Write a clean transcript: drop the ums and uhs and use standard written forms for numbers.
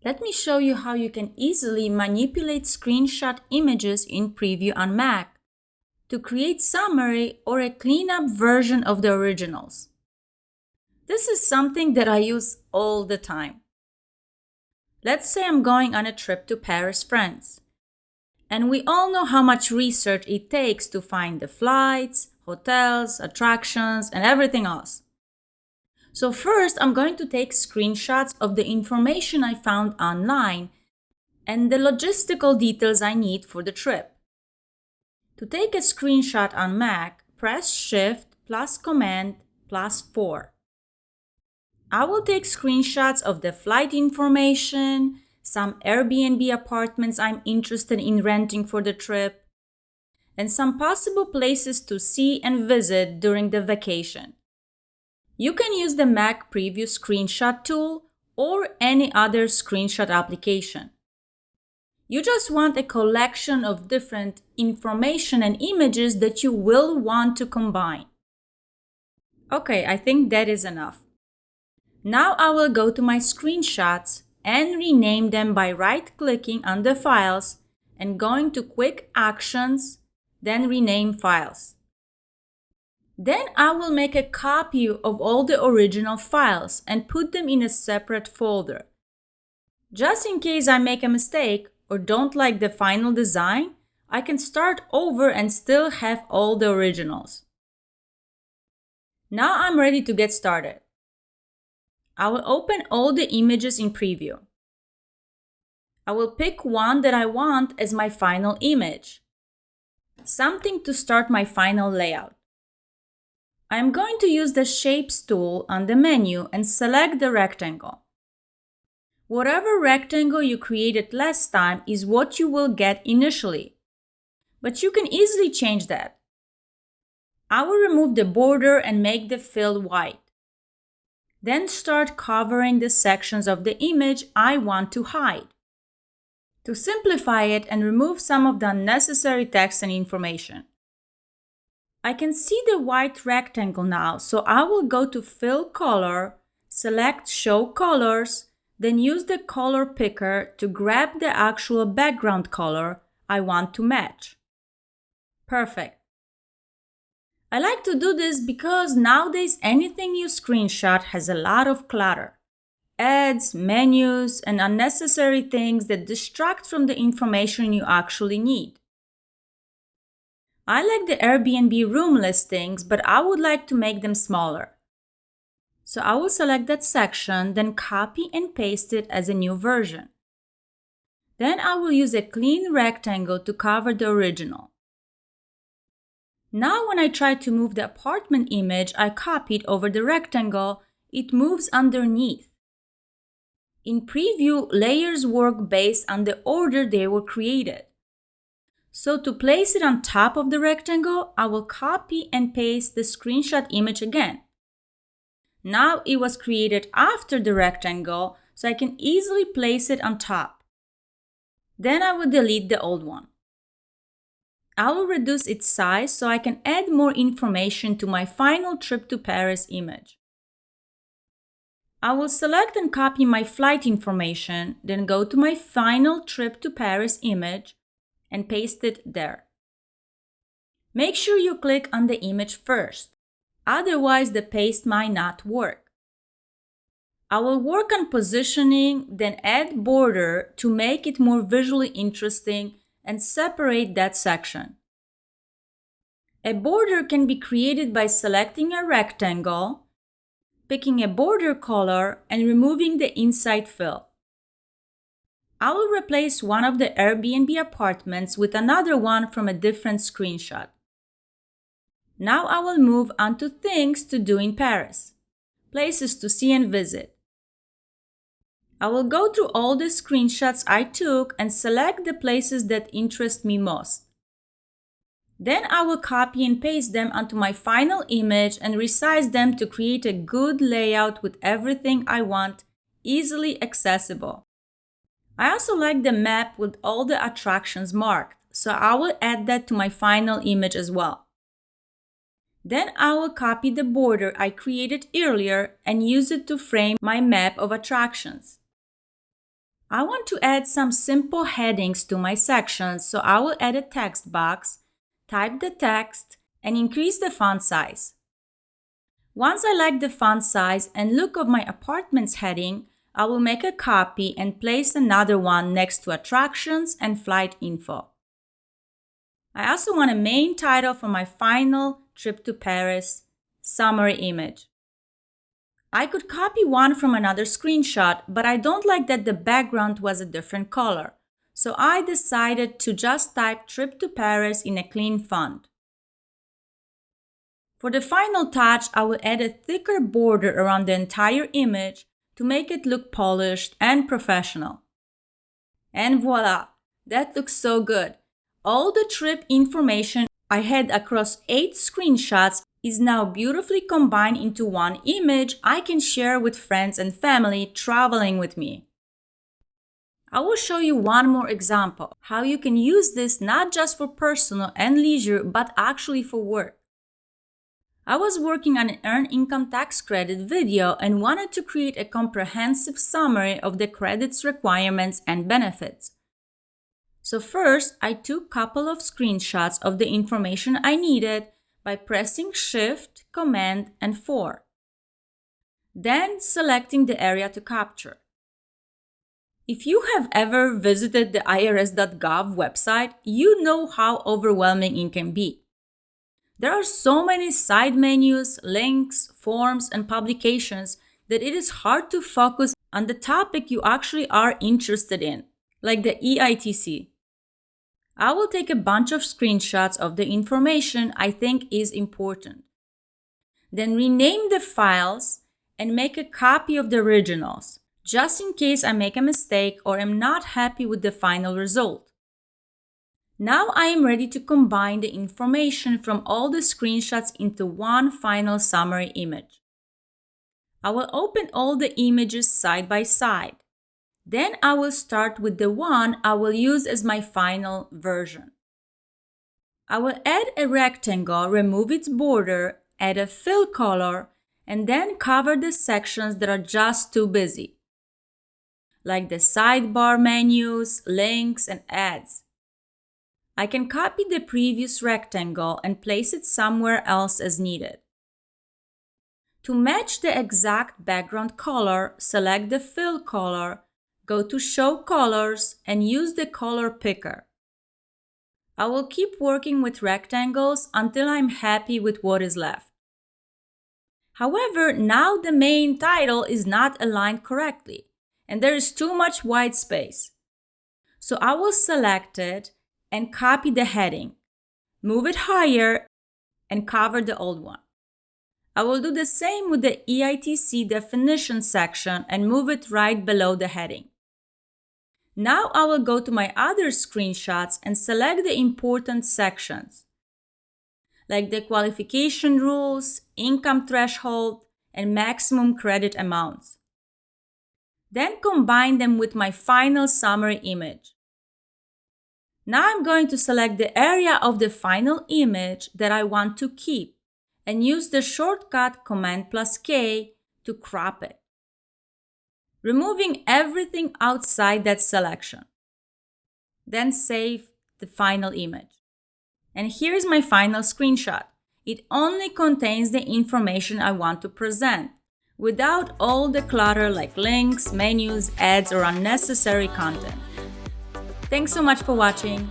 Let me show you how you can easily manipulate screenshot images in Preview on Mac to create summary or a cleanup version of the originals. This is something that I use all the time. Let's say I'm going on a trip to Paris, France. And we all know how much research it takes to find the flights, hotels, attractions, and everything else. So first, I'm going to take screenshots of the information I found online and the logistical details I need for the trip. To take a screenshot on Mac, press Shift plus Command plus 4. I will take screenshots of the flight information, some Airbnb apartments I'm interested in renting for the trip, and some possible places to see and visit during the vacation. You can use the Mac Preview Screenshot tool or any other screenshot application. You just want a collection of different information and images that you will want to combine. Okay, I think that is enough. Now I will go to my screenshots and rename them by right-clicking on the files and going to Quick Actions, then Rename Files. Then I will make a copy of all the original files and put them in a separate folder. Just in case I make a mistake or don't like the final design, I can start over and still have all the originals. Now I'm ready to get started. I will open all the images in Preview. I will pick one that I want as my final image, something to start my final layout. I am going to use the Shapes tool on the menu and select the rectangle. Whatever rectangle you created last time is what you will get initially, but you can easily change that. I will remove the border and make the fill white. Then start covering the sections of the image I want to hide. To simplify it and remove some of the unnecessary text and information. I can see the white rectangle now, so I will go to Fill Color, select Show Colors, then use the color picker to grab the actual background color I want to match. Perfect. I like to do this because nowadays anything you screenshot has a lot of clutter. Ads, menus, and unnecessary things that distract from the information you actually need. I like the Airbnb room listings, but I would like to make them smaller. So I will select that section, then copy and paste it as a new version. Then I will use a clean rectangle to cover the original. Now when I try to move the apartment image I copied over the rectangle, it moves underneath. In Preview, layers work based on the order they were created. So to place it on top of the rectangle, I will copy and paste the screenshot image again. Now it was created after the rectangle, so I can easily place it on top. Then I will delete the old one. I will reduce its size so I can add more information to my final trip to Paris image. I will select and copy my flight information, then go to my final trip to Paris image and paste it there. Make sure you click on the image first, otherwise the paste might not work. I will work on positioning, then add border to make it more visually interesting and separate that section. A border can be created by selecting a rectangle, picking a border color, and removing the inside fill. I will replace one of the Airbnb apartments with another one from a different screenshot. Now I will move on to things to do in Paris, places to see and visit. I will go through all the screenshots I took and select the places that interest me most. Then I will copy and paste them onto my final image and resize them to create a good layout with everything I want easily accessible. I also like the map with all the attractions marked, so I will add that to my final image as well. Then I will copy the border I created earlier and use it to frame my map of attractions. I want to add some simple headings to my sections, so I will add a text box, type the text, and increase the font size. Once I like the font size and look of my apartments heading, I will make a copy and place another one next to attractions and flight info. I also want a main title for my final trip to Paris, summary image. I could copy one from another screenshot, but I don't like that the background was a different color. So I decided to just type trip to Paris in a clean font. For the final touch, I will add a thicker border around the entire image to make it look polished and professional. And voila, that looks so good. All the trip information I had across 8 screenshots is now beautifully combined into one image I can share with friends and family traveling with me. I will show you one more example, how you can use this not just for personal and leisure, but actually for work. I was working on an earned income tax credit video and wanted to create a comprehensive summary of the credit's requirements and benefits. So first, I took a couple of screenshots of the information I needed by pressing Shift, Command, and 4. Then selecting the area to capture. If you have ever visited the irs.gov website, you know how overwhelming it can be. There are so many side menus, links, forms, and publications that it is hard to focus on the topic you actually are interested in, like the EITC. I will take a bunch of screenshots of the information I think is important. Then rename the files and make a copy of the originals, just in case I make a mistake or am not happy with the final result. Now I am ready to combine the information from all the screenshots into one final summary image. I will open all the images side by side. Then I will start with the one I will use as my final version. I will add a rectangle, remove its border, add a fill color, and then cover the sections that are just too busy, like the sidebar menus, links, and ads. I can copy the previous rectangle and place it somewhere else as needed. To match the exact background color, select the fill color, go to Show Colors, and use the color picker. I will keep working with rectangles until I'm happy with what is left. However, now the main title is not aligned correctly, and there is too much white space. So I will select it and copy the heading, move it higher, and cover the old one. I will do the same with the EITC definition section and move it right below the heading. Now I will go to my other screenshots and select the important sections, like the qualification rules, income threshold, and maximum credit amounts. Then combine them with my final summary image. Now I'm going to select the area of the final image that I want to keep and use the shortcut Command+K to crop it, removing everything outside that selection. Then save the final image. And here's my final screenshot. It only contains the information I want to present, without all the clutter like links, menus, ads, or unnecessary content. Thanks so much for watching.